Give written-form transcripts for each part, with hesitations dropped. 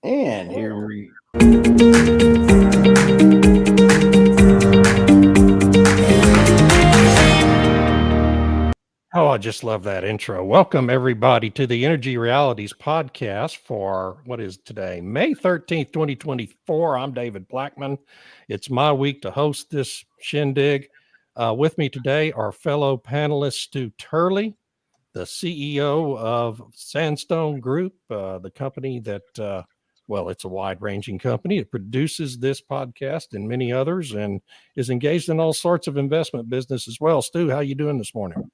And here we Oh, I just love that intro. Welcome, everybody, to the Energy Realities podcast for what is today, May 13th, 2024. I'm David Blackmon. It's my week to host this shindig. With me today are fellow panelist Stu Turley, the CEO of Sandstone Group, the company that, well, it's a wide-ranging company. It produces this podcast and many others and is engaged in all sorts of investment business as well. Stu, how you doing this morning?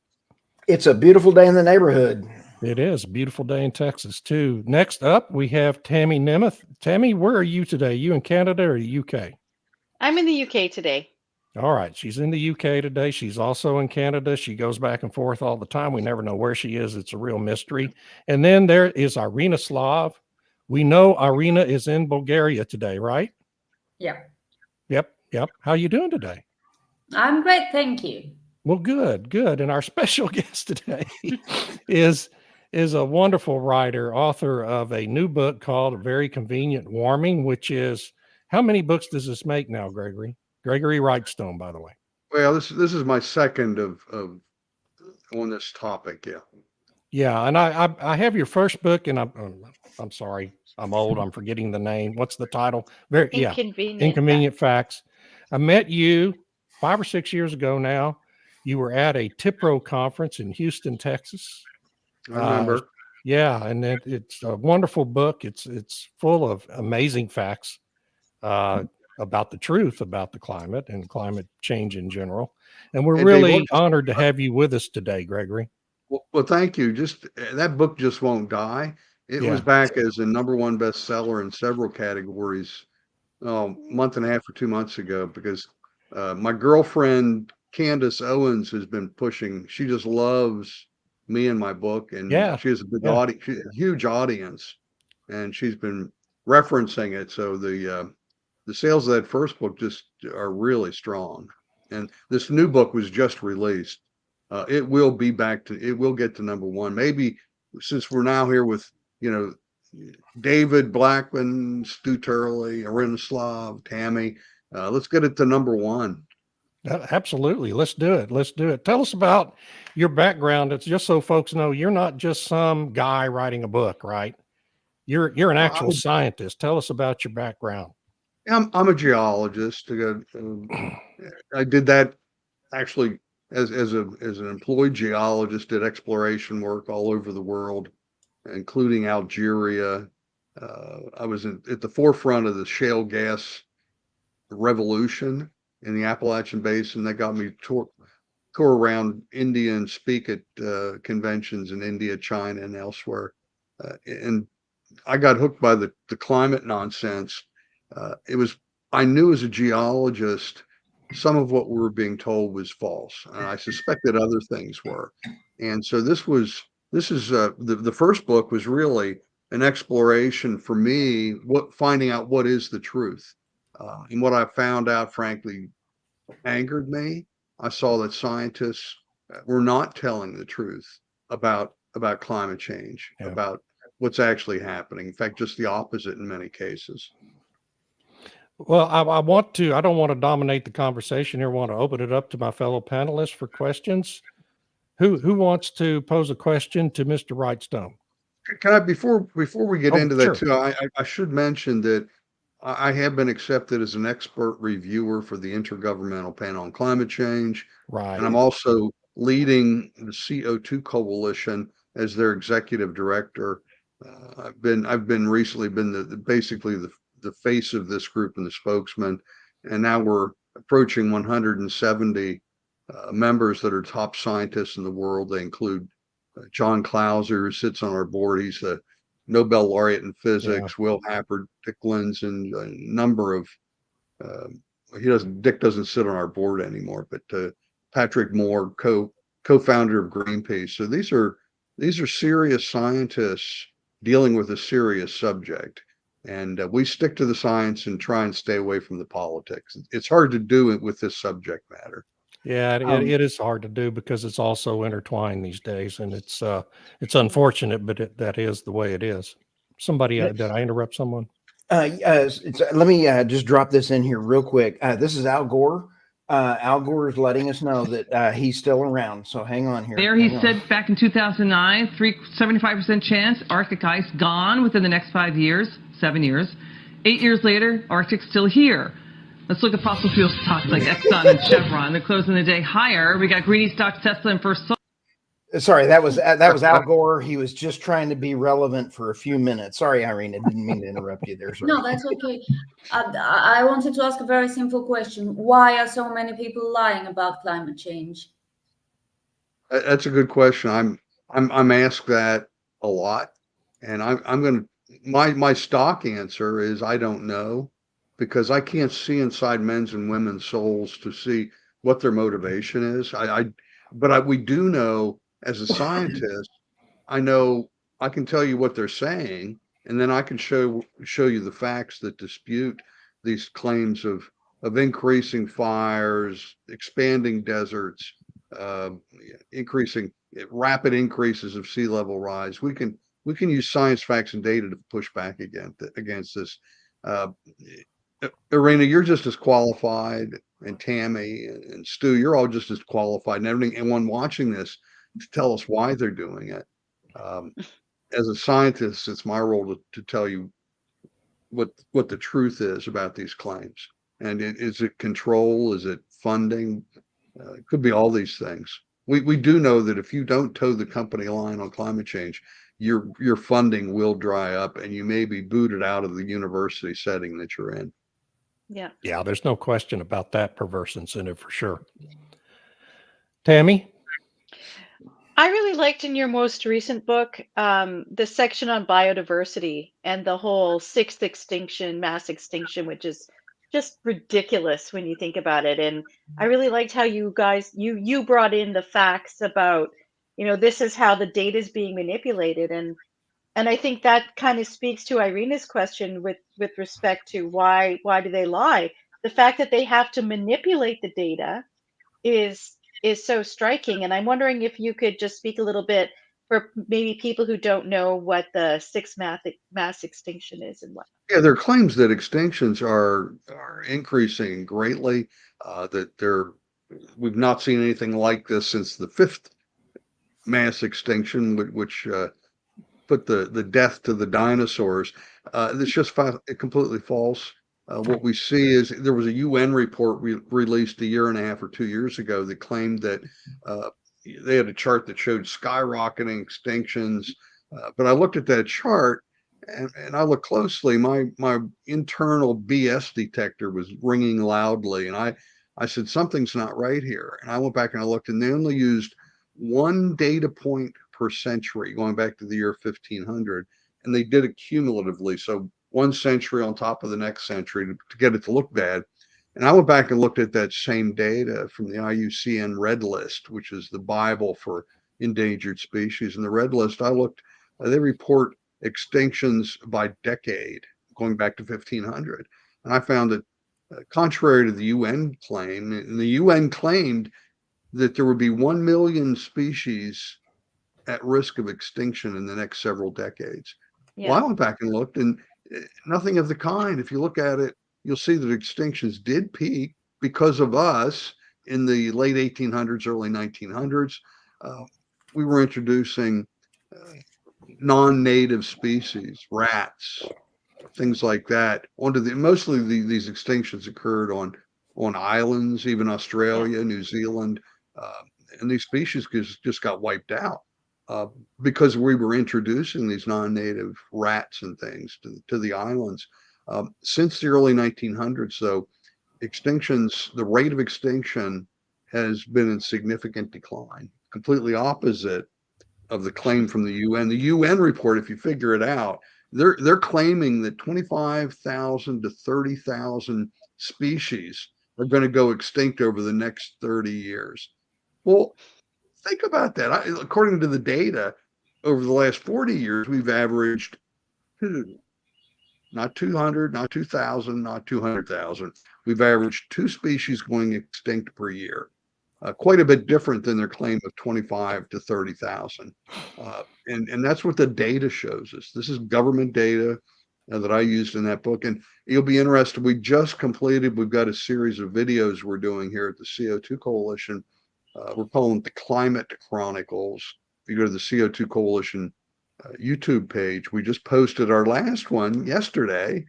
it's a beautiful day in the neighborhood. It is a beautiful day in Texas, too. Next up, we have Tammy Nemeth. Tammy, where are you today? You in Canada or the UK? I'm in the UK today. All right. She's in the UK today. She's also in Canada. She goes back and forth all the time. We never know where she is. It's a real mystery. And then there is Irina Slav. We know Irina is in Bulgaria today, right? Yeah. Yep. How you doing today? I'm great, thank you. Well, good. And our special guest today is a wonderful writer, author of a new book called Very Convenient Warming, which is, how many books does this make now, Gregory? Gregory Wrightstone, by the way. Well, this is my second of on this topic. Yeah, and I have your first book, and I'm sorry, I'm old, I'm forgetting the name. What's the title? Inconvenient Facts. I met you 5 or 6 years ago now. You were at a TIPRO conference in Houston, Texas. I remember. Yeah, and it's a wonderful book. It's full of amazing facts about the truth about the climate and climate change in general. And we're really honored to have you with us today, Gregory. Well, thank you. Just that book just won't die. It was back as a #1 bestseller in several categories a month and a half or 2 months ago because my girlfriend Candace Owens has been pushing. She just loves me and my book, and she has a big audience, a huge audience, and she's been referencing it. So the sales of that first book just are really strong, and this new book was just released. It will be it will get to #1. Maybe since we're now here with David Blackmon, Stu Turley, Irina Slav, Tammy, let's get it to #1. Absolutely. Let's do it. Tell us about your background. It's just so folks know you're not just some guy writing a book, right? You're an actual scientist. Tell us about your background. I'm a geologist. I did that actually as an employed geologist, did exploration work all over the world, including Algeria. I was at the forefront of the shale gas revolution in the Appalachian Basin. That got me tour around India and speak at conventions in India, China, and elsewhere. And I got hooked by the climate nonsense. I knew as a geologist, some of what we were being told was false, and I suspected other things were. And so the first book was really an exploration for me, finding out what is the truth. And what I found out, frankly, angered me. I saw that scientists were not telling the truth about climate change, about what's actually happening. In fact, just the opposite in many cases. Well, I don't want to dominate the conversation here. I want to open it up to my fellow panelists for questions. Who wants to pose a question to Mr. Wrightstone? Can I, before we get into that too, I should mention that I have been accepted as an expert reviewer for the Intergovernmental Panel on Climate Change. Right. And I'm also leading the CO2 Coalition as their executive director. I've recently been basically the face of this group and the spokesman. And now we're approaching 170 members that are top scientists in the world. They include John Clauser, who sits on our board. He's a Nobel laureate in physics, Will Happert-Dicklands, and a number of Dick doesn't sit on our board anymore, but Patrick Moore, co-founder of Greenpeace. So these are serious scientists dealing with a serious subject, and we stick to the science and try and stay away from the politics. It's hard to do it with this subject matter. Yeah, it is hard to do because it's also intertwined these days, and it's unfortunate, but that is the way it is. Somebody, did I interrupt someone? Let me just drop this in here real quick. This is Al Gore. Al Gore is letting us know that he's still around. So hang on here. There he said back in 2009, 75% chance Arctic ice gone within the next 5 years, 7 years. 8 years later, Arctic's still here. Let's look at fossil fuel stocks like Exxon and Chevron. They're closing the day higher. We got greedy stocks, Tesla and First Solar. Sorry, that was Al Gore. He was just trying to be relevant for a few minutes. Sorry, Irina, didn't mean to interrupt you there. Sorry. No, that's okay. I wanted to ask a very simple question. Why are so many people lying about climate change? That's a good question. I'm asked that a lot, and I'm going to my stock answer is I don't know, because I can't see inside men's and women's souls to see what their motivation is. But we do know, as a scientist, I know I can tell you what they're saying, and then I can show you the facts that dispute these claims of increasing fires, expanding deserts, increasing rapid increases of sea level rise. We can use science, facts, and data to push back against this. Irina, you're just as qualified, and Tammy and Stu, you're all just as qualified, and everyone watching this, to tell us why they're doing it. As a scientist, it's my role to tell you what the truth is about these claims. And is it control? Is it funding? It could be all these things. We do know that if you don't toe the company line on climate change, your funding will dry up, and you may be booted out of the university setting that you're in. Yeah, there's no question about that perverse incentive for sure. Tammy? I really liked in your most recent book the section on biodiversity and the whole sixth extinction, mass extinction, which is just ridiculous when you think about it. And I really liked how you guys you brought in the facts about, this is how the data is being manipulated. And I think that kind of speaks to Irina's question with respect to why do they lie? The fact that they have to manipulate the data is so striking. And I'm wondering if you could just speak a little bit for maybe people who don't know what the sixth mass extinction is and what. Yeah, there are claims that extinctions are increasing greatly. We've not seen anything like this since the fifth mass extinction, which put the death to the dinosaurs. It's just completely false. What we see is there was a UN report released a year and a half or 2 years ago that claimed that they had a chart that showed skyrocketing extinctions. But I looked at that chart and I looked closely. My internal BS detector was ringing loudly, and I said, something's not right here. And I went back and I looked, and they only used one data point per century, going back to the year 1500, and they did it cumulatively. So one century on top of the next century to get it to look bad. And I went back and looked at that same data from the IUCN Red List, which is the Bible for endangered species. And the Red List, I looked, they report extinctions by decade, going back to 1500. And I found that contrary to the UN claim, and the UN claimed that there would be 1 million species at risk of extinction in the next several decades. Yeah. Well, I went back and looked, and nothing of the kind. If you look at it, you'll see that extinctions did peak because of us in the late 1800s, early 1900s. We were introducing non-native species, rats, things like that, mostly these extinctions occurred on islands, even Australia, New Zealand, and these species just got wiped out. Because we were introducing these non-native rats and things to the islands. Since the early 1900s, though, the rate of extinction has been in significant decline, completely opposite of the claim from the UN. The UN report, if you figure it out, they're claiming that 25,000 to 30,000 species are going to go extinct over the next 30 years. Well, think about that. According to the data, over the last 40 years, we've averaged not 200, not 2,000, not 200,000. We've averaged 2 species going extinct per year. Quite a bit different than their claim of 25 to 30,000. And that's what the data shows us. This is government data. that I used in that book. And you'll be interested. We've got a series of videos we're doing here at the CO2 Coalition. We're calling it the Climate Chronicles. If you go to the CO2 Coalition YouTube page, we just posted our last one Friday,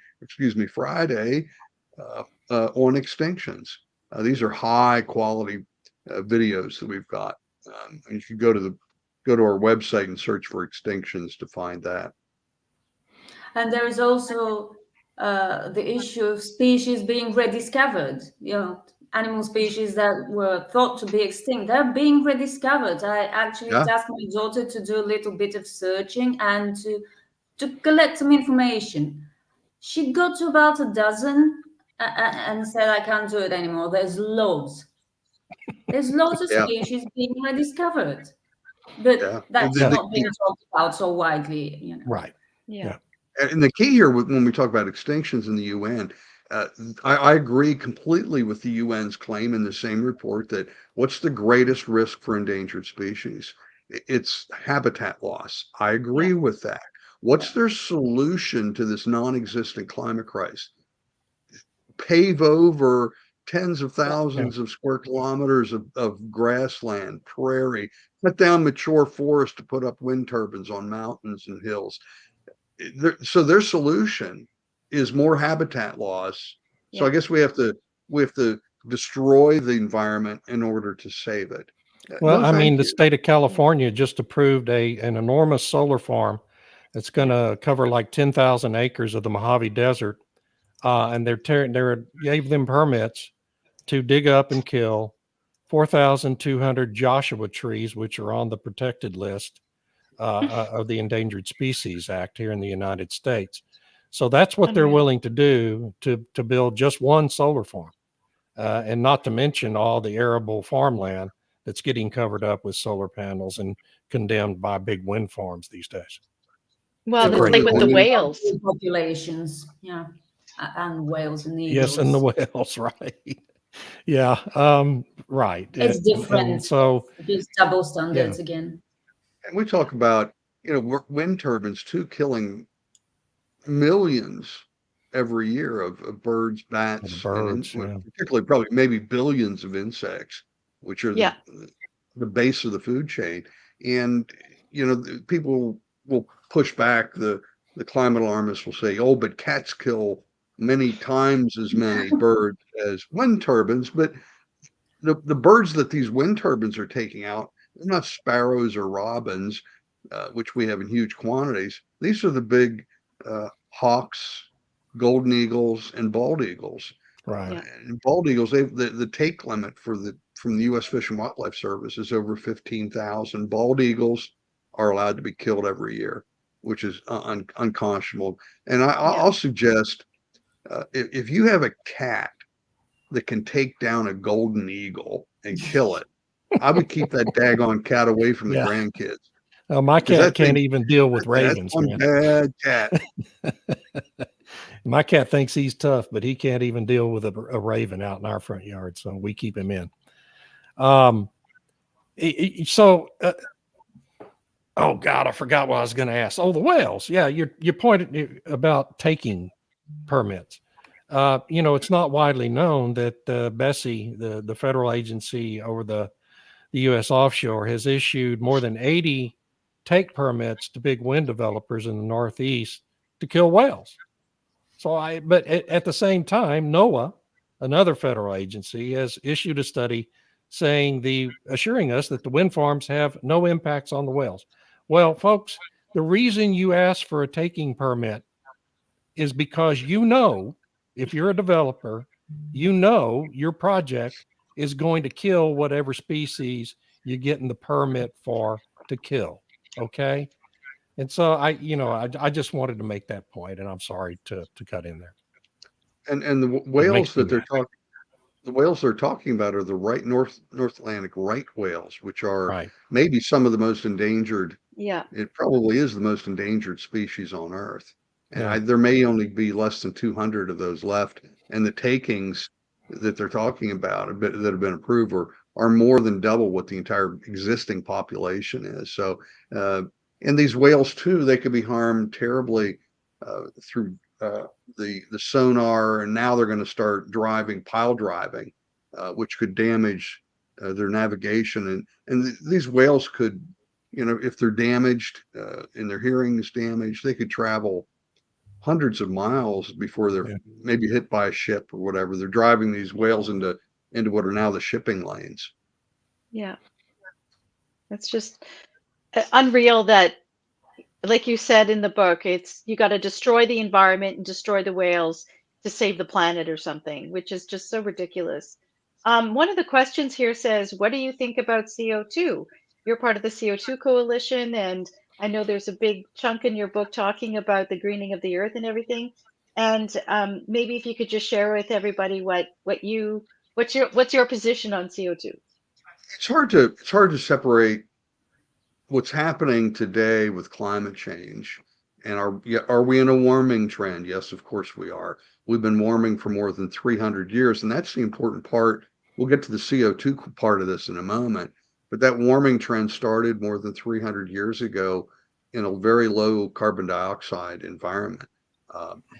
on extinctions. These are high quality videos that we've got. And you can go to our website and search for extinctions to find that. And there is also the issue of species being rediscovered. Animal species that were thought to be extinct, they're being rediscovered. I actually tasked my daughter to do a little bit of searching and to collect some information. She got to about a dozen and said, I can't do it anymore. There's loads of species being rediscovered, but that's not being talked about so widely. Right. Yeah. And the key here, when we talk about extinctions in the UN, I agree completely with the UN's claim in the same report that what's the greatest risk for endangered species? It's habitat loss. I agree with that. What's their solution to this non-existent climate crisis? Pave over tens of thousands of square kilometers of grassland, prairie, cut down mature forest to put up wind turbines on mountains and hills. So their solution is more habitat loss. So I guess we have to destroy the environment in order to save it. Well, the state of California just approved an enormous solar farm that's going to cover like 10,000 acres of the Mojave Desert, and they gave them permits to dig up and kill 4,200 Joshua trees, which are on the protected list of the Endangered Species Act here in the United States. So that's what they're willing to do to build just one solar farm, and not to mention all the arable farmland that's getting covered up with solar panels and condemned by big wind farms these days. Well, it's like with the whales. Populations, and whales and eagles. Yes, and the whales, right. Yeah, right. It's different. And so it's double standards again. And we talk about, wind turbines too, killing millions every year of birds, bats, and particularly probably maybe billions of insects, which are the base of the food chain. And, people will push back, the climate alarmists will say, oh, but cats kill many times as many birds as wind turbines. But the birds that these wind turbines are taking out, they're not sparrows or robins, which we have in huge quantities. These are the big hawks, golden eagles, and bald eagles. Right. And bald eagles, the take limit from the U.S. Fish and Wildlife Service is over 15,000. Bald eagles are allowed to be killed every year, which is unconscionable. And I'll suggest if you have a cat that can take down a golden eagle and kill it, I would keep that daggone cat away from the grandkids. My cat can't even deal with ravens. That's one bad cat. My cat thinks he's tough, but he can't even deal with a raven out in our front yard. So we keep him in. Oh God, I forgot what I was going to ask. Oh, the whales. Yeah. You pointed about taking permits. It's not widely known that Bessie, the federal agency over the U.S. offshore, has issued more than 80 take permits to big wind developers in the Northeast to kill whales. But at the same time, NOAA, another federal agency, has issued a study assuring us that the wind farms have no impacts on the whales. Well, folks, the reason you ask for a taking permit is because if you're a developer, your project is going to kill whatever species you're getting the permit to kill. Okay. And so I just wanted to make that point, and I'm sorry to cut in there. And the whales that they're talking about are the North Atlantic right whales, which are maybe some of the most endangered. Yeah. It probably is the most endangered species on Earth. And there may only be less than 200 of those left. And the takings that they're talking about that have been approved are more than double what the entire existing population is. So, and these whales too, they could be harmed terribly through the sonar, and now they're going to start pile driving, which could damage their navigation. And these whales could, if they're damaged and their hearing is damaged, they could travel hundreds of miles before they're maybe hit by a ship or whatever. They're driving these whales into what are now the shipping lanes. Yeah. It's just unreal that, like you said in the book, you got to destroy the environment and destroy the whales to save the planet or something, which is just so ridiculous. One of the questions here says, what do you think about CO2? You're part of the CO2 Coalition, and I know there's a big chunk in your book talking about the greening of the earth and everything. And maybe if you could just share with everybody what's your position on CO2? It's hard to separate what's happening today with climate change and are we in a warming trend? Yes, of course we are. We've been warming for more than 300 years, and that's the important part. We'll get to the CO2 part of this in a moment, but that warming trend started more than 300 years ago in a very low carbon dioxide environment.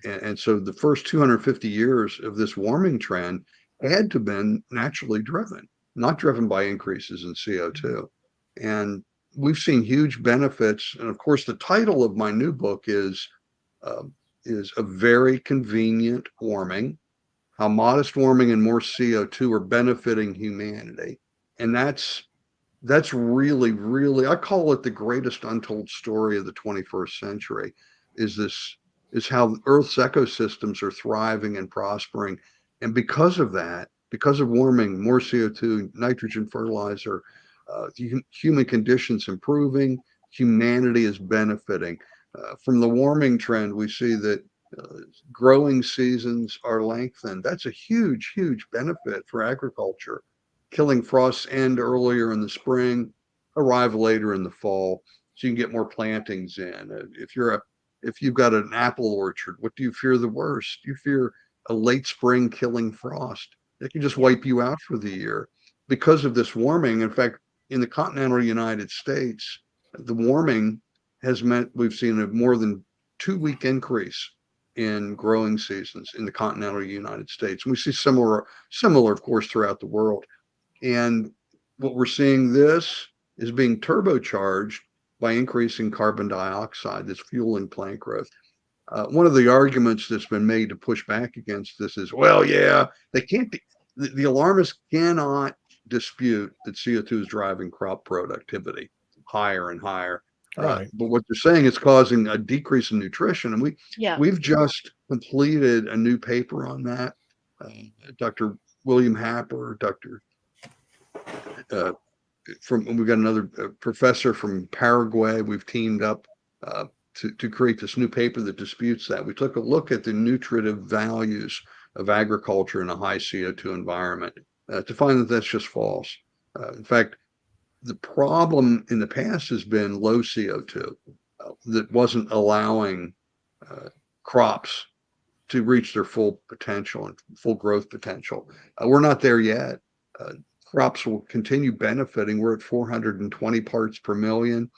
And so the first 250 years of this warming trend had to have been naturally driven, not driven by increases in CO2. And we've seen huge benefits. And of course, the title of my new book is A Very Convenient Warming, How Modest Warming and More CO2 Are Benefiting Humanity. And that's really, really, I call it the greatest untold story of the 21st century, is how Earth's ecosystems are thriving and prospering. And because of that, because of warming, more CO2, nitrogen fertilizer, human conditions improving, humanity is benefiting. From the warming trend, we see that growing seasons are lengthened. That's a huge, huge benefit for agriculture. Killing frosts end earlier in the spring, arrive later in the fall, so you can get more plantings in. If you've got an apple orchard, what do you fear the worst? You fear a late spring killing frost. It can just wipe you out for the year. Because of this warming, in fact, in the continental United States, the warming has meant we've seen a more than 2-week increase in growing seasons in the continental United States. And we see similar, of course, throughout the world. And what we're seeing, this is being turbocharged by increasing carbon dioxide that's fueling plant growth. One of the arguments that's been made to push back against this is, well, yeah, they can't be, the alarmists cannot dispute that CO2 is driving crop productivity higher and higher. Right. But what they're saying is causing a decrease in nutrition. And we've just completed a new paper on that. Dr. William Happer, we've got another professor from Paraguay. We've teamed up to create this new paper that disputes that. We took a look at the nutritive values of agriculture in a high CO2 environment to find that that's just false. In fact, the problem in the past has been low CO2 that wasn't allowing crops to reach their full potential and full growth potential. We're not there yet. Crops will continue benefiting. We're at 420 parts per million,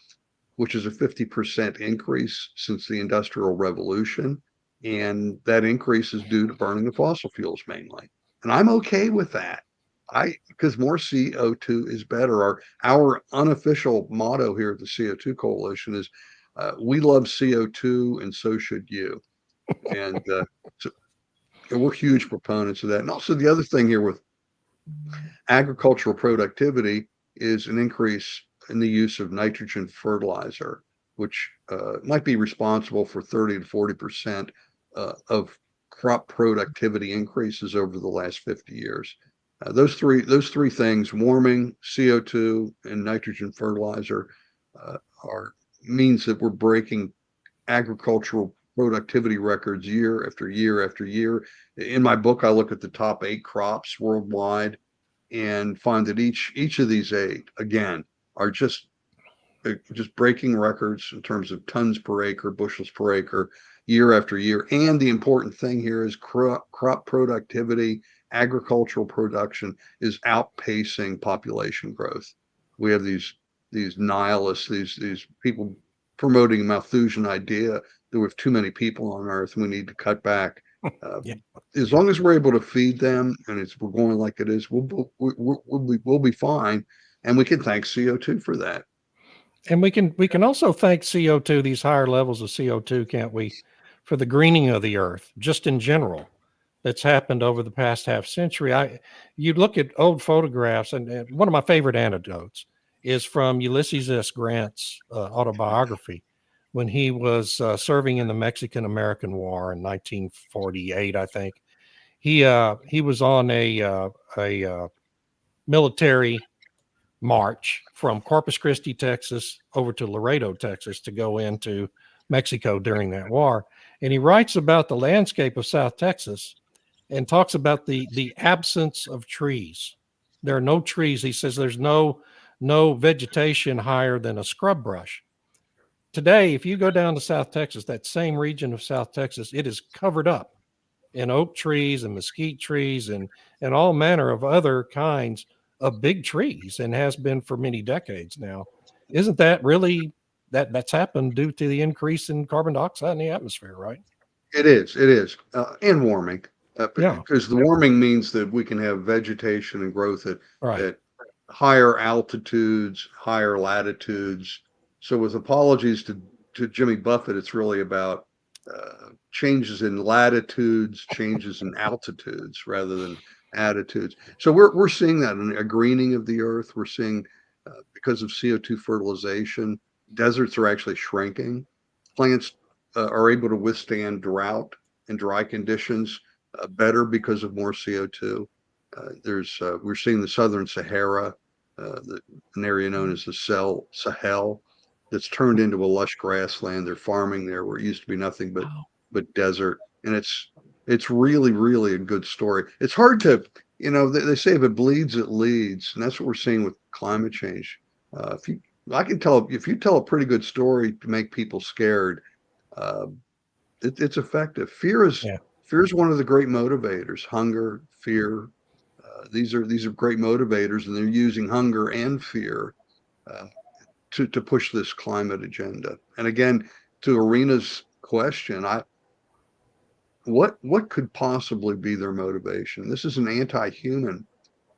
which is a 50% increase since the Industrial Revolution. And that increase is due to burning the fossil fuels mainly. And I'm okay with that. Because more CO2 is better. Our unofficial motto here at the CO2 Coalition is we love CO2 and so should you. And so we're huge proponents of that. And also the other thing here with agricultural productivity is an increase in the use of nitrogen fertilizer, which might be responsible for 30 to 40% of crop productivity increases over the last 50 years. Those three things, warming, CO2, and nitrogen fertilizer, means that we're breaking agricultural productivity records year after year after year. In my book, I look at the top 8 crops worldwide and find that each of these 8, again, are just breaking records in terms of tons per acre, bushels per acre, year after year. And the important thing here is crop productivity, agricultural production is outpacing population growth. We have these nihilists, these people promoting a Malthusian idea we have too many people on Earth and we need to cut back. Yeah. As long as we're able to feed them and we're going like it is, we'll be fine. And we can thank CO2 for that. And we can also thank CO2, these higher levels of CO2, can't we, for the greening of the earth, just in general, that's happened over the past half century. You look at old photographs, and one of my favorite anecdotes is from Ulysses S. Grant's autobiography when he was serving in the Mexican-American War in 1948, I think. He was on a military march from Corpus Christi, Texas, over to Laredo, Texas, to go into Mexico during that war. And he writes about the landscape of South Texas and talks about the absence of trees. There are no trees. He says there's no vegetation higher than a scrub brush. Today, if you go down to South Texas, that same region of South Texas, it is covered up in oak trees and mesquite trees and all manner of other kinds of big trees, and has been for many decades now. Isn't that really that's happened due to the increase in carbon dioxide in the atmosphere, right? It is, and warming. Yeah. Because the warming means that we can have vegetation and growth Right. at higher altitudes, higher latitudes. So with apologies to Jimmy Buffett, it's really about changes in latitudes, changes in altitudes rather than attitudes. So we're seeing that in a greening of the earth. We're seeing because of CO2 fertilization, deserts are actually shrinking. Plants are able to withstand drought and dry conditions better because of more CO2. We're seeing the southern Sahara, an area known as the Sahel, that's turned into a lush grassland. They're farming there where it used to be nothing but desert, and it's really, really a good story. It's hard to, they say if it bleeds, it leads, and that's what we're seeing with climate change. If you tell a pretty good story to make people scared, it's effective. Fear is one of the great motivators. Hunger, fear. These are great motivators, and they're using hunger and fear to push this climate agenda. And again, to Irina's question, what could possibly be their motivation? This is an anti-human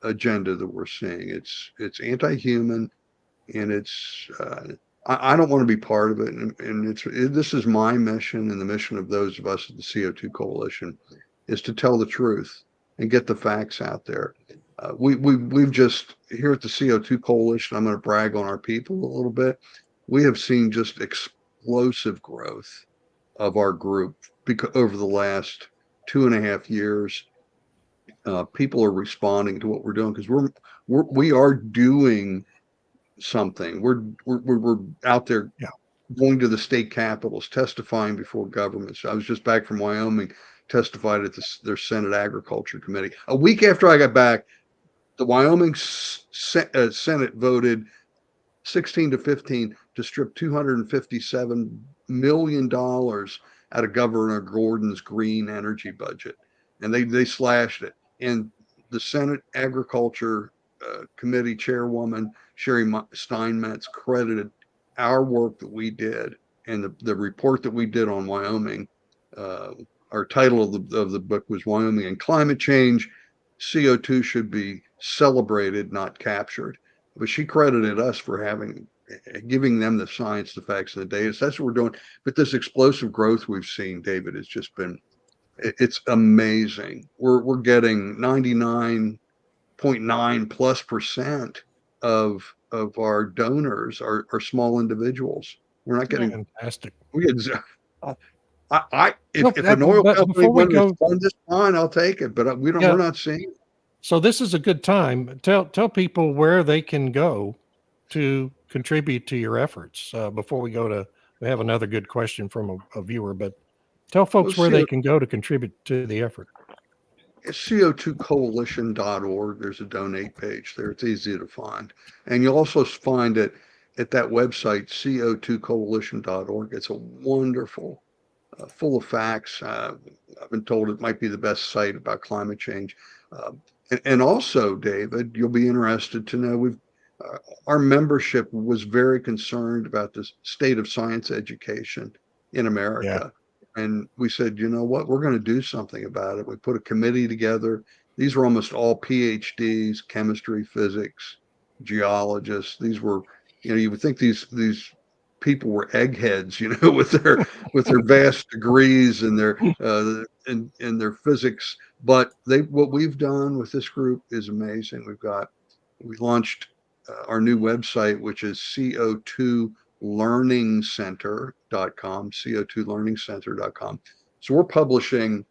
agenda that we're seeing. It's anti-human, and it's I don't want to be part of it. And this is my mission, and the mission of those of us at the CO2 Coalition is to tell the truth and get the facts out there. We've just, here at the CO2 Coalition, I'm going to brag on our people a little bit. We have seen just explosive growth of our group because over the last 2.5 years. People are responding to what we're doing because we are doing something. We're out there going to the state capitals, testifying before governments. I was just back from Wyoming, testified at their Senate Agriculture Committee. A week after I got back, the Wyoming Senate voted 16-15 to strip $257 million out of Governor Gordon's green energy budget, and they slashed it. And the Senate Agriculture Committee Chairwoman Sherry Steinmetz credited our work that we did and the report that we did on Wyoming. Our title of the book was Wyoming and Climate Change. CO2 should be celebrated, not captured. But she credited us for giving them the science, the facts, and the data. So that's what we're doing. But this explosive growth we've seen, David, has just been, it's amazing. We're getting 99.9+% of our donors are small individuals. We're not getting fantastic. If an oil company wanted to fund this, fine, I'll take it. But we're not seeing it. So this is a good time. Tell people where they can go to contribute to your efforts. Before we have another good question from a viewer, but tell folks where they can go to contribute to the effort. It's CO2coalition.org. There's a donate page there. It's easy to find. And you'll also find it at that website, CO2coalition.org. It's a wonderful, full of facts. I've been told it might be the best site about climate change. And also, David, you'll be interested to know our membership was very concerned about the state of science education in America. And we said, you know what, we're going to do something about it. We put a committee together. These were almost all PhDs, chemistry, physics, geologists. These were, you would think these people were eggheads, with their vast degrees and their and their physics. But what we've done with this group is amazing. We launched our new website, which is CO2 learningcenter.com, co2learningcenter.com. So we're publishing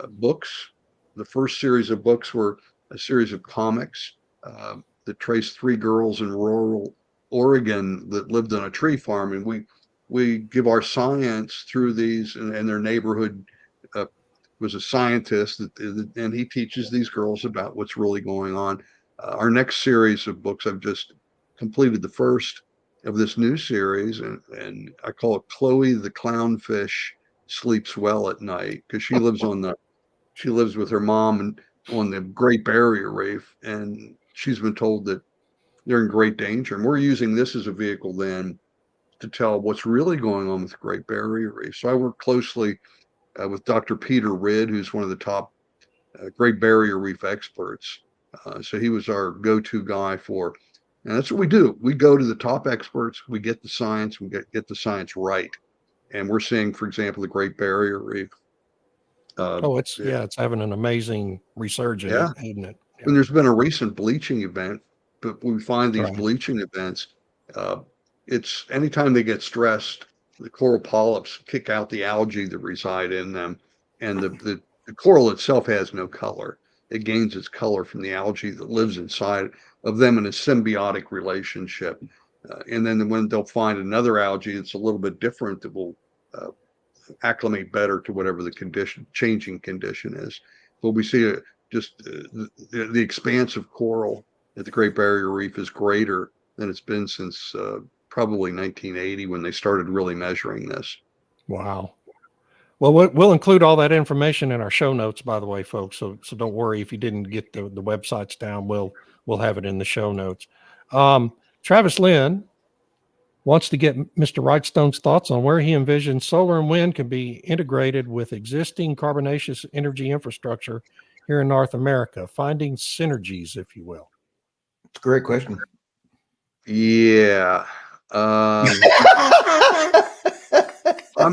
books. The first series of books were a series of comics that trace 3 girls in rural Oregon that lived on a tree farm, and we give our science through these, and their neighborhood was a scientist and he teaches these girls about what's really going on. Our next series of books, I've just completed the first of this new series, and I call it Chloe the Clownfish Sleeps Well at Night, because she lives with her mom and on the Great Barrier Reef, and she's been told that they're in great danger. And we're using this as a vehicle then to tell what's really going on with the Great Barrier Reef. So I work closely with Dr. Peter Ridd, who's one of the top Great Barrier Reef experts. So he was our go-to guy and that's what we do. We go to the top experts, we get the science, we get the science right. And we're seeing, for example, the Great Barrier Reef. It's having an amazing resurgence, isn't it? Yeah. And there's been a recent bleaching event, but we find these bleaching events, it's anytime they get stressed, the coral polyps kick out the algae that reside in them, and the coral itself has no color. It gains its color from the algae that lives inside of them in a symbiotic relationship. And then when they'll find another algae that's a little bit different, that will acclimate better to whatever the changing condition is. But we see the expanse of coral at the Great Barrier Reef is greater than it's been since probably 1980, when they started really measuring this. Wow. Well, we'll include all that information in our show notes, by the way, folks. So don't worry if you didn't get the websites down. We'll have it in the show notes. Travis Lynn wants to get Mr. Wrightstone's thoughts on where he envisions solar and wind can be integrated with existing carbonaceous energy infrastructure here in North America, finding synergies, if you will. It's a great question. Yeah.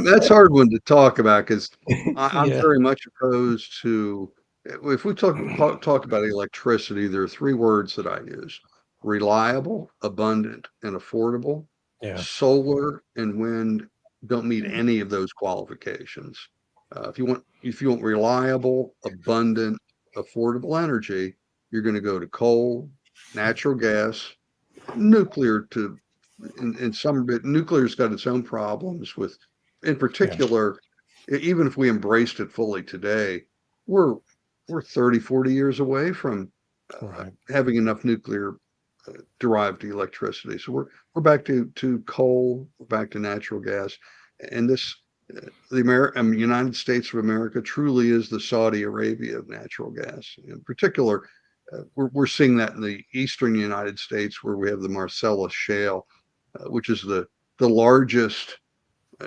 That's a hard one to talk about, because I'm very much opposed to, if we talk about electricity, there are 3 words that I use: reliable, abundant, and affordable. Yeah. Solar and wind don't meet any of those qualifications. If you want reliable, abundant, affordable energy, you're going to go to coal, natural gas, nuclear. In some bit, nuclear's got its own problems with, in particular, even if we embraced it fully today, we're 30, 40 years away from having enough nuclear derived electricity. So we're back to coal, we're back to natural gas, and the United States of America truly is the Saudi Arabia of natural gas. In particular, we're seeing that in the eastern United States, where we have the Marcellus Shale, which is the largest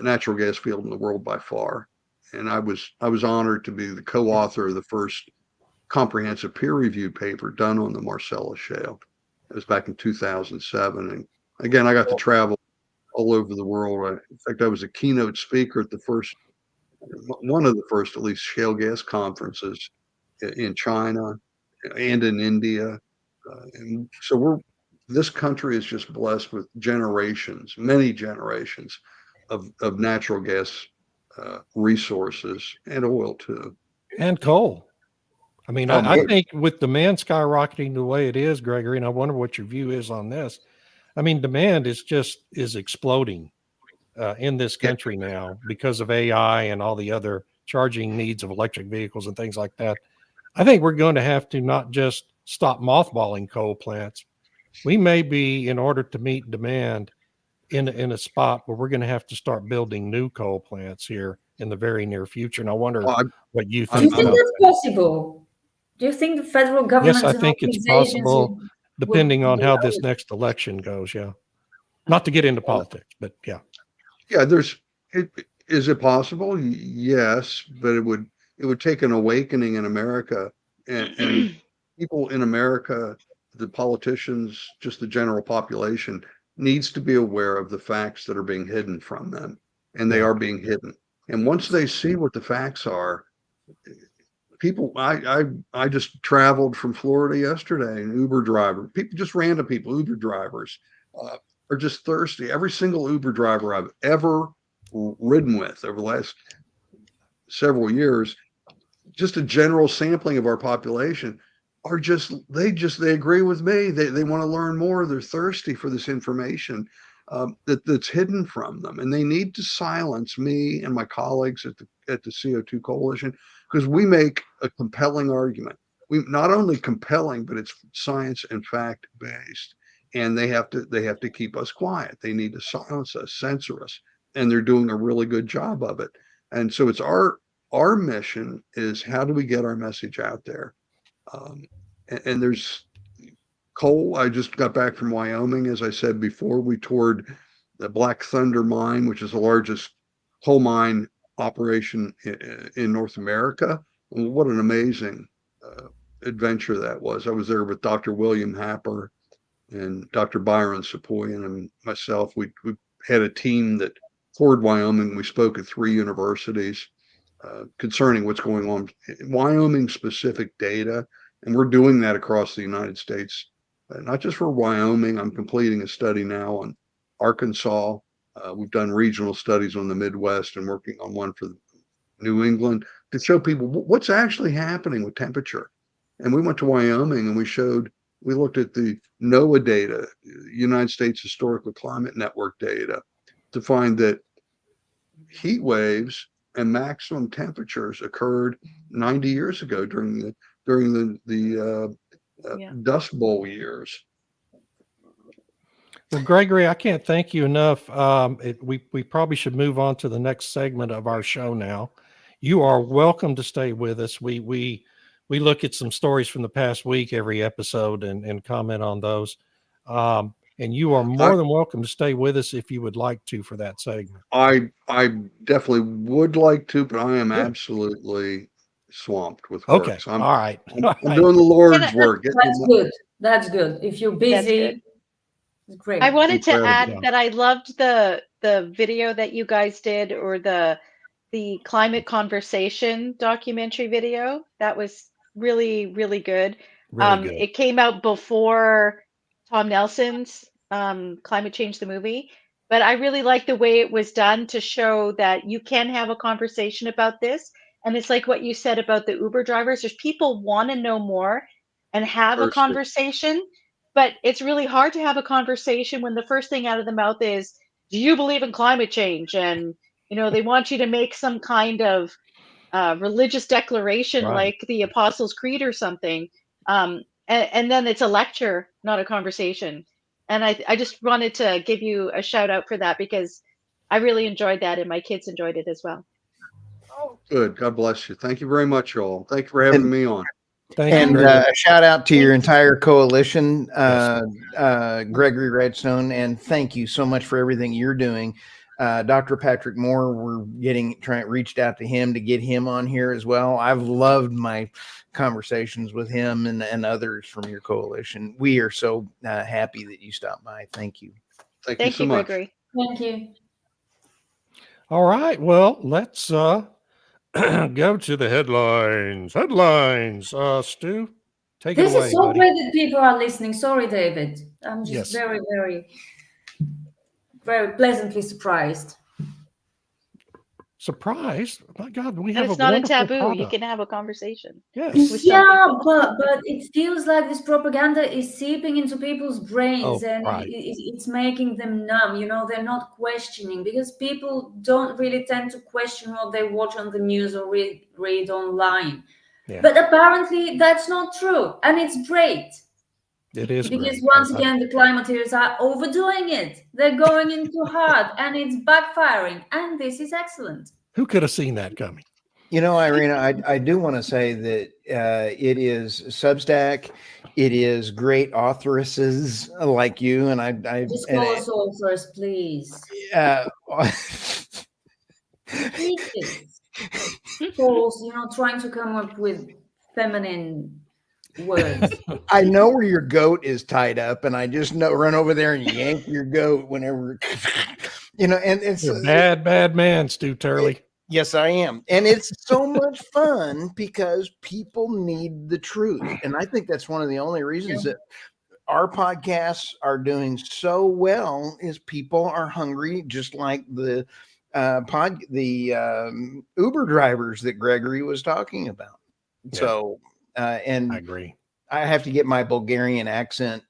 natural gas field in the world by far. And I was honored to be the co-author of the first comprehensive peer-reviewed paper done on the Marcellus Shale. It was back in 2007. And again, I got to travel all over the world. In fact, I was a keynote speaker at one of the first, at least, shale gas conferences in China and in India. And so this country is just blessed with many generations of natural gas resources, and oil too. And coal. I mean, I think with demand skyrocketing the way it is, Gregory, and I wonder what your view is on this. I mean, demand is exploding in this country now because of AI and all the other charging needs of electric vehicles and things like that. I think we're going to have to not just stop mothballing coal plants. We may be, in order to meet demand, in a spot where we're going to have to start building new coal plants here in the very near future. And I wonder what you think. Do you think that's possible? Do you think the federal government? Yes, I think it's possible, depending on how this next election goes. Yeah, not to get into politics, but yeah. Yeah, Is it possible? Yes, but it would take an awakening in America, and people in America, the politicians, just the general population, needs to be aware of the facts that are being hidden from them, and they Yeah. are being hidden. And once they see what the facts are, people, I just traveled from Florida yesterday, an Uber driver, people, just random people, Uber drivers, are just thirsty. Every single Uber driver I've ever ridden with over the last several years, just a general sampling of our population, are just they agree with me. They want to learn more. They're thirsty for this information that's hidden from them, and they need to silence me and my colleagues at the CO2 Coalition, because we make a compelling argument. We not only compelling, but it's science and fact based, and they have to keep us quiet. They need to silence us, censor us, and they're doing a really good job of it. And so it's our mission is, how do we get our message out there? And there's coal. I just got back from Wyoming. As I said before, we toured the Black Thunder mine, which is the largest coal mine operation in North America. And what an amazing adventure that was. I was there with Dr. William Happer and Dr. Byron Sepoyan and myself. We had a team that toured Wyoming. We spoke at 3 universities concerning what's going on, Wyoming specific data. And we're doing that across the United States, not just for Wyoming. I'm completing a study now on Arkansas. We've done regional studies on the Midwest and working on one for New England to show people what's actually happening with temperature. And we went to Wyoming and we looked at the NOAA data, United States Historical Climate Network data, to find that heat waves and maximum temperatures occurred 90 years ago during the Dust Bowl years. Well, Gregory, I can't thank you enough. We probably should move on to the next segment of our show now. You are welcome to stay with us. We look at some stories from the past week every episode and comment on those. And you are more than welcome to stay with us if you would like to for that segment. I definitely would like to, but I am absolutely swamped with work. Okay. So all right. I'm doing the Lord's work. That's good. That's good. If you're busy, it's great. I wanted to Incredible. add that I loved the video that you guys did, or the climate conversation documentary video. That was really, really good. Really good. It came out before Tom Nelson's Climate Change the movie, but I really like the way it was done to show that you can have a conversation about this. And it's like what you said about the Uber drivers. There's people want to know more and have a conversation, but it's really hard to have a conversation when the first thing out of the mouth is, do you believe in climate change? And, they want you to make some kind of religious declaration, Right. like the Apostles' Creed or something. And then it's a lecture, not a conversation. And I just wanted to give you a shout out for that, because I really enjoyed that and my kids enjoyed it as well. Good. God bless you. Thank you very much, y'all. Thank you for having me on. Thank And you. Gregory. a shout out to your entire coalition, Gregory Wrightstone, and thank you so much for everything you're doing. Dr. Patrick Moore, we're reached out to him to get him on here as well. I've loved my conversations with him and others from your coalition. We are so happy that you stopped by. Thank you. Thank you so much. Gregory. Thank you. All right. Well, let's go to the headlines. Stu, take it This away, is so buddy. great that people are listening. Sorry, David. I'm just Yes. very, very, very pleasantly surprised. Surprised? My God, we And have it's a not a wonderful taboo. You product. can have a conversation. Yes. With some Yeah, people. but it feels like this propaganda is seeping into people's brains, and right. it's making them numb. They're not questioning, because people don't really tend to question what they watch on the news or read online. Yeah. But apparently that's not true, and it's great. It is Because great. once again, the climateers are overdoing it. They're going in too hard, and it's backfiring. And this is excellent. Who could have seen that coming? Irina, I do want to say that it is Substack. It is great authoresses like you, and I Just call us all first, please. speeches. False, trying to come up with feminine words. I know where your goat is tied up, and I just know run over there and yank your goat whenever, and it's You're a bad man, Stu Turley. Yes, I am. And it's so much fun because people need the truth. And I think that's one of the only reasons that our podcasts are doing so well is people are hungry, just like the Uber drivers that Gregory was talking about. Yeah. So, and I agree. I have to get my Bulgarian accent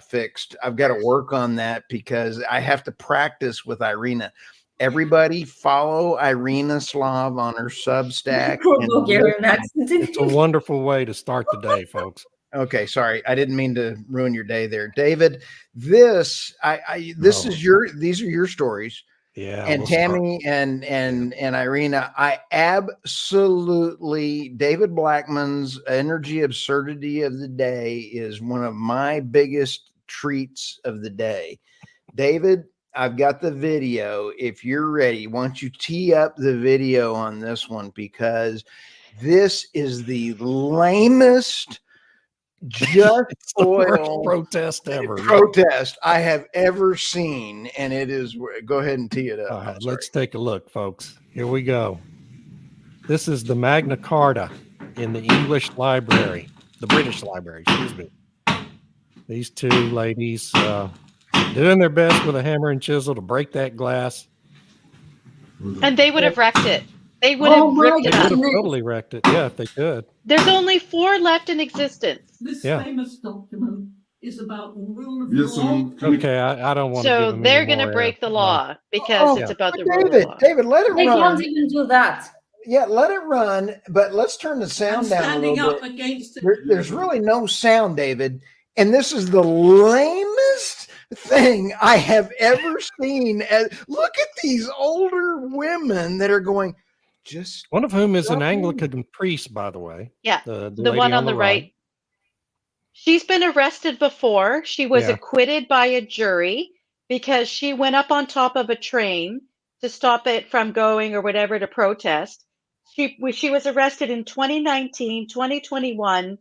fixed. I've got to work on that because I have to practice with Irina. Everybody follow Irina Slav on her Substack. Bulgarian accent. It's a wonderful way to start the day, folks. Okay, sorry, I didn't mean to ruin your day there, David. These are your stories. Yeah, And Tammy and Irina, I absolutely, David Blackmon's Energy Absurdity of the Day is one of my biggest treats of the day. David, I've got the video. If you're ready, why don't you tee up the video on this one, because this is the lamest just oil protest ever. Protest I have ever seen, and it is. Go ahead and tee it up. All right, let's take a look, folks. Here we go. This is the Magna Carta in the English library, the British library, excuse me. These two ladies doing their best with a hammer and chisel to break that glass. And they would have wrecked it. They would have ripped it They up. would have totally wrecked it. Yeah, if they could. There's only 4 left in existence. This Yeah. famous document is about the rule of law. Okay, I don't want to. So they're going to break the law because it's about the rule of law. David, let it They run. can't even do that. Yeah, let it run, but let's turn the sound down a Standing little up bit. against it. There's really no sound, David. And this is the lamest thing I have ever seen. Look at these older women that are going, just one of whom is an Anglican priest, by the way. Yeah, The the one on the right. She's been arrested before. She was acquitted by a jury because she went up on top of a train to stop it from going or whatever to protest. She was arrested in 2019, 2021.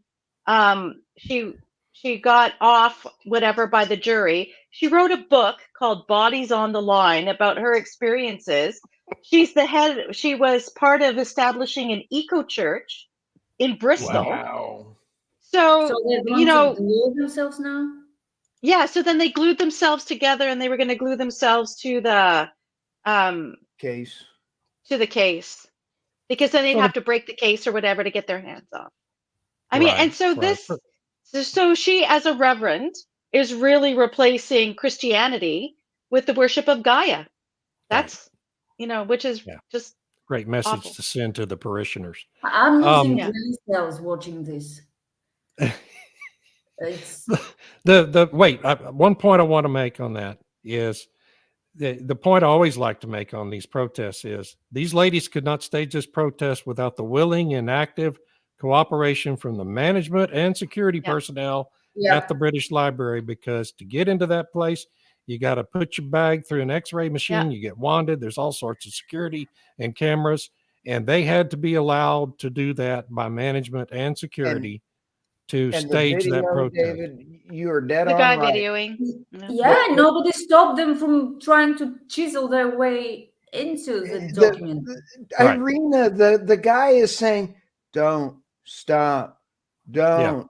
She got off whatever by the jury. She wrote a book called Bodies on the Line about her experiences. She was part of establishing an eco church in Bristol. wow. So they're going to glue themselves now? Yeah, so then they glued themselves together and they were going to glue themselves to the Case. because then they'd have to break the case or whatever to get their hands off. I mean, and so so she, as a reverend, is really replacing Christianity with the worship of Gaia. That's, which is just great message awful. to send to the parishioners. I'm losing brain cells watching this. It's... One point I want to make on that is the point I always like to make on these protests is these ladies could not stage this protest without the willing and active cooperation from the management and security personnel at the British Library, because to get into that place, you got to put your bag through an X-ray machine. You get wanded. There's all sorts of security and cameras, and they had to be allowed to do that by management and security to stage that protest. David, you are dead the on guy right. videoing. Yeah, nobody stopped them from trying to chisel their way into the document. Irina, the guy is saying, "Don't stop, don't."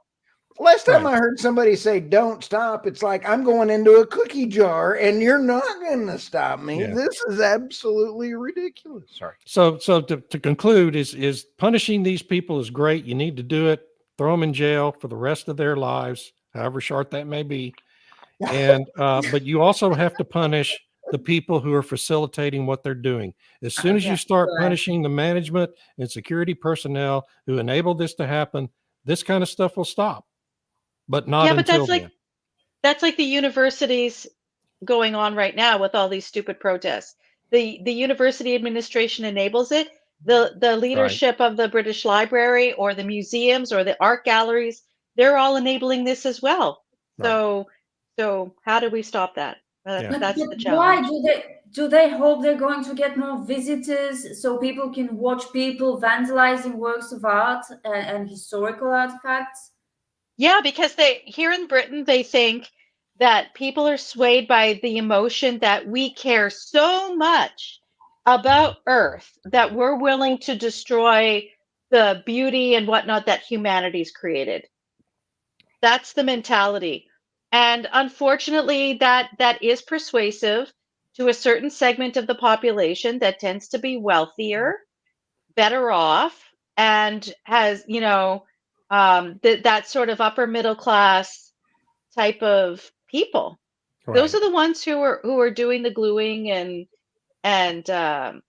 Last time I heard somebody say "don't stop," it's like I'm going into a cookie jar and you're not going to stop me. This is absolutely ridiculous. Sorry. So to conclude, is punishing these people is great. You need to do it. Throw them in jail for the rest of their lives, however short that may be. And but you also have to punish the people who are facilitating what they're doing. As soon as you start punishing the management and security personnel who enable this to happen, this kind of stuff will stop. But not until then. That's like the universities going on right now with all these stupid protests. The university administration enables it. The leadership of the British Library or the museums or the art galleries, they're all enabling this as well. So how do we stop that? That's the challenge. do they hope they're going to get more visitors so people can watch people vandalizing works of art and historical artifacts? Yeah, because here in Britain, they think that people are swayed by the emotion that we care so much about Earth that we're willing to destroy the beauty and whatnot that humanity's created. That's the mentality. And unfortunately, that is persuasive to a certain segment of the population that tends to be wealthier, better off, and has, that sort of upper middle class type of people. Those Right. are the ones who are doing the gluing and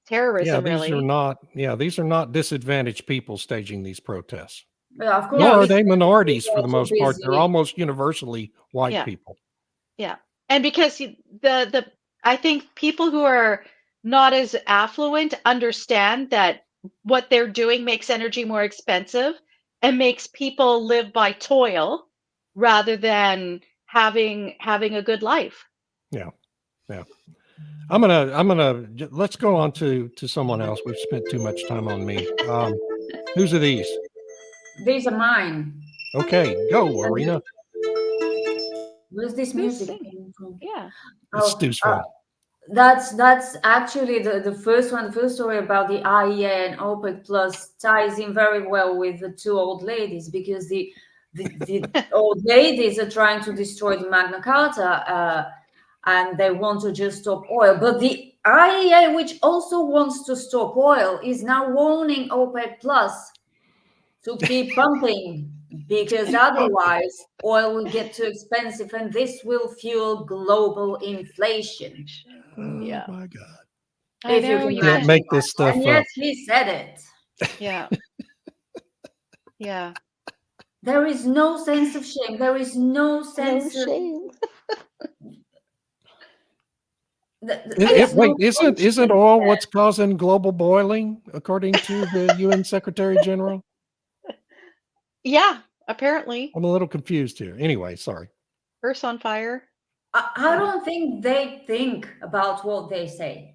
terrorism. These are not disadvantaged people staging these protests. Yeah, of course. Nor are these they minorities for the people are most part. busy. They're almost universally white Yeah. people. Yeah. And because I think people who are not as affluent understand that what they're doing makes energy more expensive and makes people live by toil rather than having a good life. Yeah. I'm gonna let's go on to someone else. We've spent too much time on me. Whose are these? These are mine. Okay, go, Irina. Where's this Who's music singing? coming from? Yeah. It's Stu's phone. That's actually the first one. The first story about the IEA and OPEC Plus ties in very well with the two old ladies, because the old ladies are trying to destroy the Magna Carta, and they want to just stop oil. But the IEA, which also wants to stop oil, is now warning OPEC Plus to keep pumping, because otherwise oil will get too expensive and this will fuel global inflation. Yeah. Oh my God. I If you know can you Can't can. make this stuff And up. yet he said it. Yeah. Yeah. There is no sense of shame. There is no sense of shame. Wait, isn't oil what's causing global boiling, according to the UN Secretary General? Yeah, apparently. I'm a little confused here. Anyway, sorry. Earth's on fire. I don't think they think about what they say.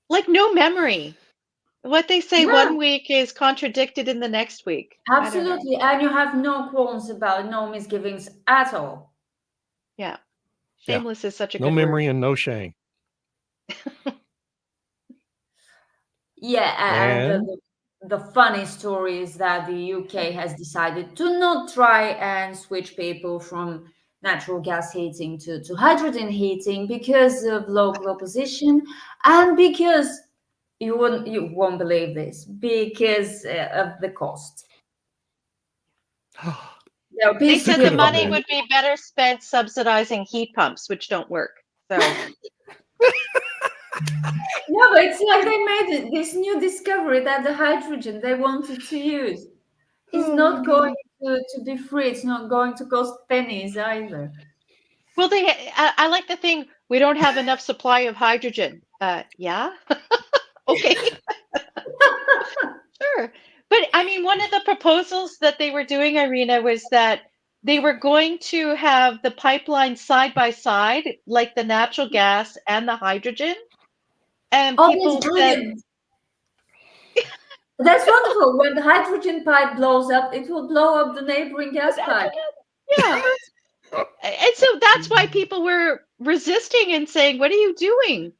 Like no memory. What they say Yeah. one week is contradicted in the next week. Absolutely. And you have no qualms about, no misgivings at all. Yeah. Shameless is such a No good memory word. and no shame. Yeah, and the funny story is that the UK has decided to not try and switch people from natural gas heating to hydrogen heating because of local opposition, and because you won't believe this, because of the cost. They said the money been. would be better spent subsidizing heat pumps, which don't work. So No, but it's like they made this new discovery that the hydrogen they wanted to use is not going to be free. It's not going to cost pennies either. well, I like the thing, we don't have enough supply of hydrogen. Yeah. Okay. Sure. But I mean, one of the proposals that they were doing, Irina, was that they were going to have the pipeline side by side, like the natural gas and the hydrogen. And people That's said, brilliant. That's wonderful. When the hydrogen pipe blows up, it will blow up the neighboring gas pipe. yeah. And so that's why people were resisting and saying, what are you doing?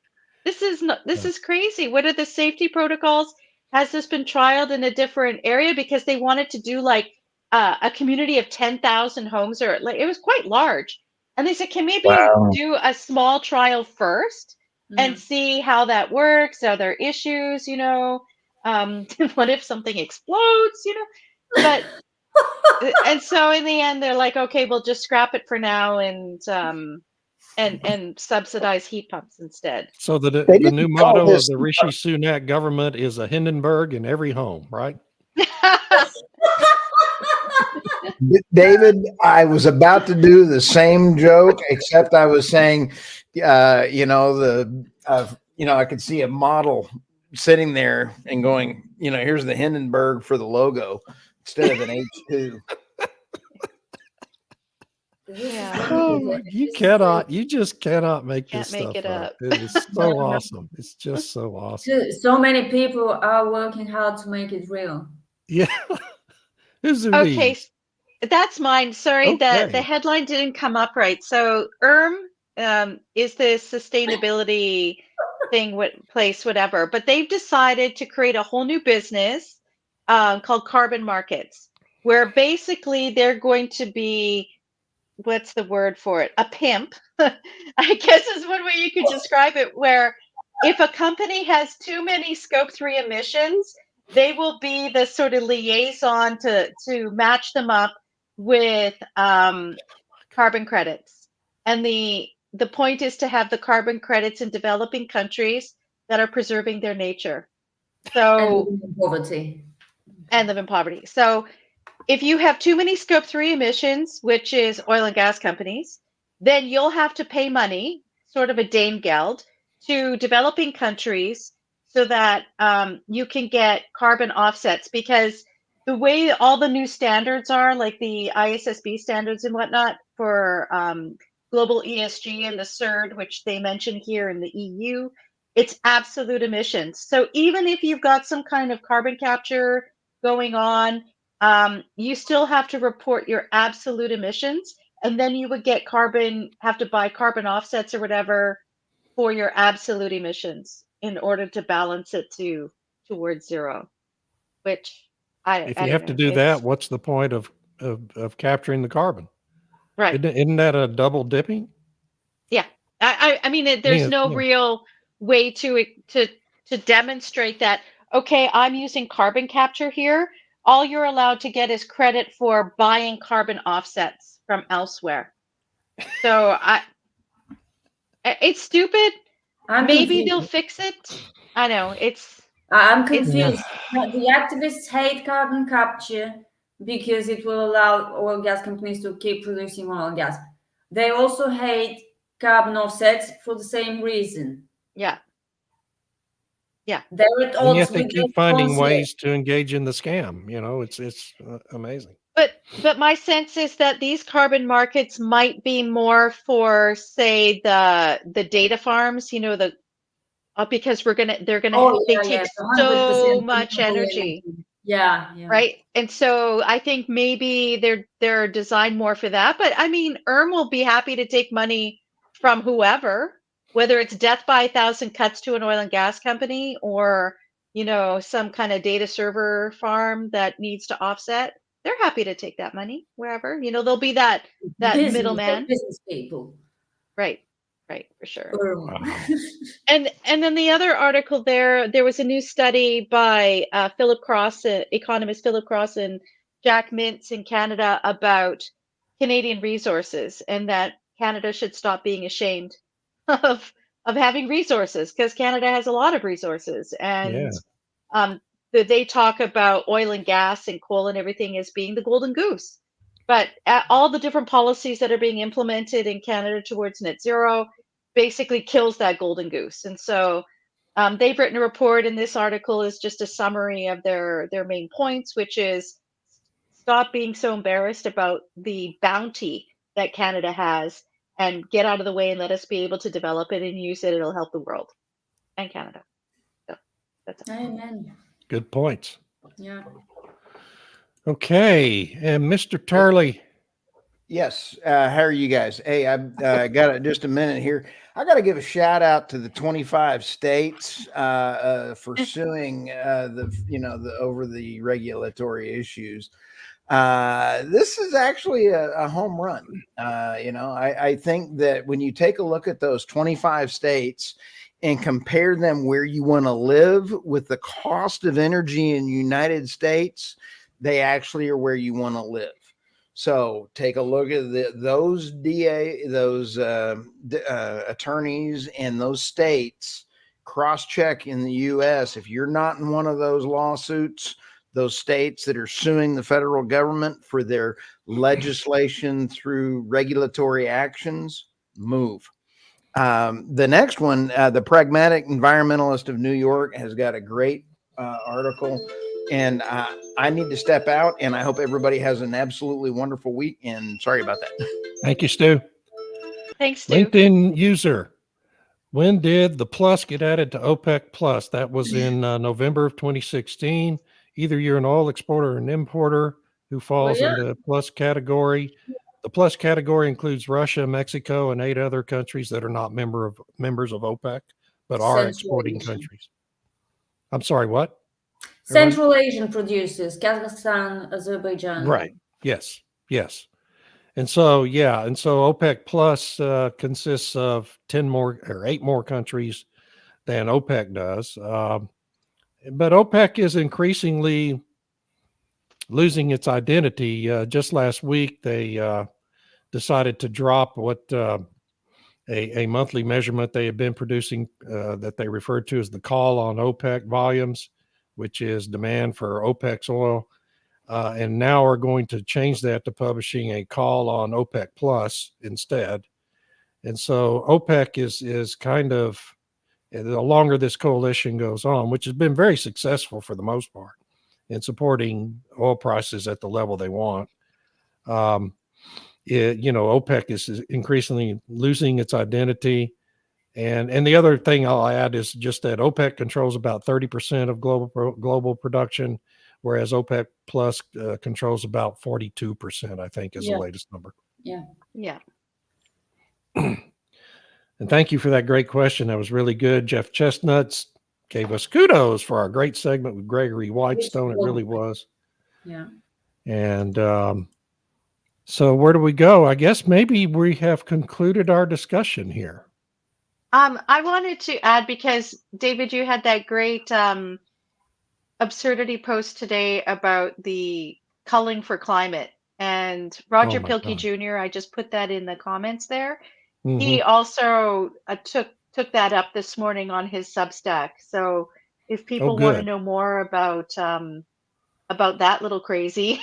This is crazy. What are the safety protocols? Has this been trialed in a different area? Because they wanted to do like a community of 10,000 homes, or like it was quite large. And they said, can maybe do a small trial first and see how that works? Are there issues, what if something explodes, but and so in the end they're like, okay, we'll just scrap it for now and subsidize heat pumps instead. So the new motto of the Rishi Sunak government is a Hindenburg in every home, right? David, I was about to do the same joke, except I was saying, I could see a model sitting there and going, here's the Hindenburg for the logo instead of an H2. This Yeah. is Oh, you just cannot make Can't this make stuff it up. up. It is so awesome. It's just so awesome. so many people are working hard to make it real. Yeah. Who's Okay, these? that's mine. Sorry, the Okay. headline didn't come up right. So is the sustainability thing, whatever, but they've decided to create a whole new business called carbon markets, where basically they're going to be, what's the word for it? A pimp, I guess is one way you could describe it, where if a company has too many scope 3 emissions, they will be the sort of liaison to match them up with carbon credits. And the point is to have the carbon credits in developing countries that are preserving their nature. And So, living in poverty. and live in poverty. So if you have too many scope 3 emissions, which is oil and gas companies, then you'll have to pay money, sort of a Dane Geld, to developing countries so that you can get carbon offsets. Because the way all the new standards are, like the ISSB standards and whatnot for global ESG and the CERD, which they mention here in the EU, it's absolute emissions. So even if you've got some kind of carbon capture going on, you still have to report your absolute emissions, and then you would have to buy carbon offsets or whatever for your absolute emissions in order to balance it towards zero. Which If I you don't have to know. do that, It's what's the point of capturing the carbon? right. Isn't that a double dipping? Yeah. I mean, there's no Yeah. real way to demonstrate that, okay, I'm using carbon capture here. All you're allowed to get is credit for buying carbon offsets from elsewhere. So it's stupid. I'm Maybe they'll confused. fix it. I know I'm it's confused. The activists hate carbon capture because it will allow oil and gas companies to keep producing oil and gas. They also hate carbon offsets for the same reason. yeah. They're at And odds yet they with keep their finding sponsor. ways to engage in the scam. It's amazing. But my sense is that these carbon markets might be more for, say, the data farms, because they take The 100% so much renewable energy, Yeah. right? And so I think maybe they're designed more for that. But I mean, will be happy to take money from whoever, whether it's death by 1,000 cuts to an oil and gas company, or some kind of data server farm that needs to offset. They're happy to take that money wherever. There'll be that middleman. Business people. Right, for sure. Wow. And then the other article there was a new study by economist Philip Cross and Jack Mintz in Canada about Canadian resources, and that Canada should stop being ashamed of having resources, because Canada has a lot of resources. And they talk about oil and gas and coal and everything as being the golden goose. But all the different policies that are being implemented in Canada towards net zero basically kills that golden goose. And so they've written a report, and this article is just a summary of their main points, which is stop being so embarrassed about the bounty that Canada has, and get out of the way and let us be able to develop it and use it. It'll help the world and Canada. So that's it. Amen. Good points. Yeah. Okay. And Mr. Turley. Yes. How are you guys? Hey, I've got just a minute here. I got to give a shout out to the 25 states for suing over the regulatory issues. This is actually a home run. I think that when you take a look at those 25 states and compare them where you want to live with the cost of energy in the United States, they actually are where you want to live. So take a look at those attorneys in those states, cross-check in the U.S. If you're not in one of those lawsuits, those states that are suing the federal government for their legislation through regulatory actions, move. The next one, the Pragmatic Environmentalist of New York, has got a great article And I need to step out, and I hope everybody has an absolutely wonderful week. And sorry about that. Thank you, Stu. Thanks, Stu. LinkedIn user. When did the plus get added to OPEC plus? That was in November of 2016. Either you're an oil exporter or an importer who falls in the plus category. The plus category includes Russia, Mexico, and 8 other countries that are not members of OPEC, but are Central exporting Asian. countries. I'm sorry, what? Central Asian producers, Kazakhstan, Azerbaijan. Right. Yes. Yes. And so, OPEC plus consists of 8 more countries than OPEC does. But OPEC is increasingly losing its identity. Just last week, they decided to drop what a monthly measurement they had been producing that they referred to as the call on OPEC volumes, which is demand for OPEC's oil. And now are going to change that to publishing a call on OPEC plus instead. And so OPEC is kind of, the longer this coalition goes on, which has been very successful for the most part in supporting oil prices at the level they want. OPEC is increasingly losing its identity. And the other thing I'll add is just that OPEC controls about 30% of global production, whereas OPEC plus controls about 42%, I think, is the latest number. Yeah. Yeah. And thank you for that great question. That was really good. Jeff Chestnuts gave us kudos for our great segment with Gregory Wrightstone. It really was. Yeah. And so where do we go? I guess maybe we have concluded our discussion here. I wanted to add, because David, you had that great absurdity post today about the culling for climate, and Roger Pilkey Jr., I just put that in the comments there. Mm-hmm. He also took that up this morning on his Substack. So if people want to know more about that little crazy.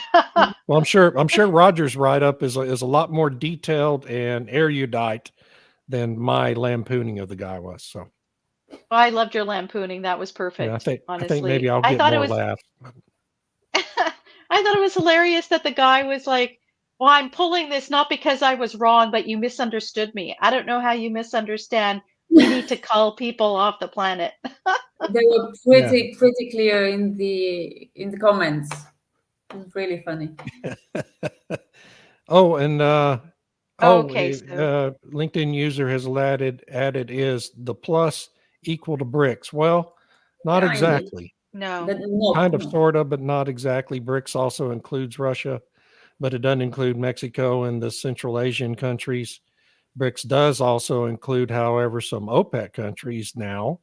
Well, I'm sure Roger's write-up is a lot more detailed and erudite than my lampooning of the guy was. So I loved your lampooning. That was perfect. Yeah, I think maybe I'll get more laughs. I thought it was hilarious that the guy was like, well, I'm pulling this not because I was wrong, but you misunderstood me. I don't know how you misunderstand. We need to cull people off the planet. They were pretty clear in the comments. It was really funny. LinkedIn user has added is the plus equal to BRICS? Well, not exactly. No. Kind of, sort of, but not exactly. BRICS also includes Russia, but it doesn't include Mexico and the Central Asian countries. BRICS does also include, however, some OPEC countries now,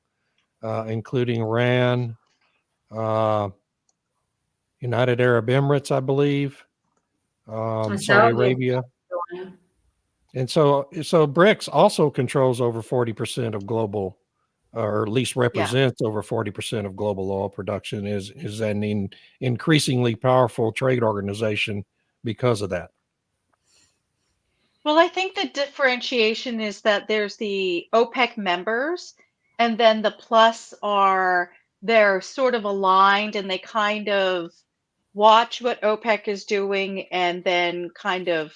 including Iran, United Arab Emirates, I believe, Saudi Arabia. And so BRICS also controls over 40% of global, or at least represents over 40% of global oil production, is an increasingly powerful trade organization because of that. Well, I think the differentiation is that there's the OPEC members, and then the plus they're sort of aligned, and they kind of watch what OPEC is doing and then kind of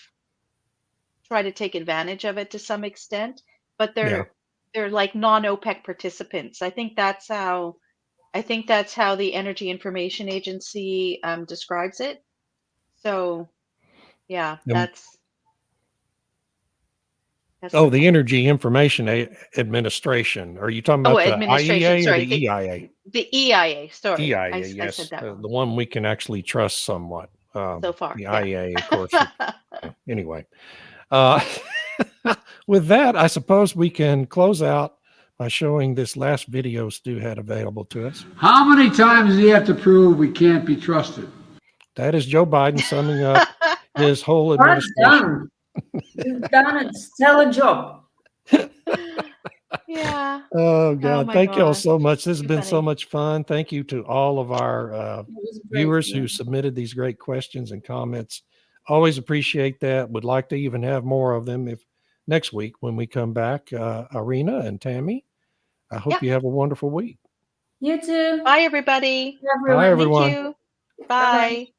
try to take advantage of it to some extent, but they're like non-OPEC participants. I think that's how the Energy Information Agency describes it. So that's the Energy Information Administration. Are you talking about the IEA or the EIA? The EIA, sorry. EIA, yes. I said that the one we can actually trust somewhat. So far. The IEA, of course. Anyway. With that, I suppose we can close out by showing this last video Stu had available to us. How many times does he have to prove we can't be trusted? That is Joe Biden summing up his whole administration. You've done a stellar job. Yeah. Oh, God. Thank you all so much. This has been so much fun. Thank you to all of our viewers who submitted these great questions and comments. Always appreciate that. Would like to even have more of them if next week when we come back. Irina and Tammy, I hope you have a wonderful week. You too. Bye, everybody. Bye, everyone. Thank you. Bye.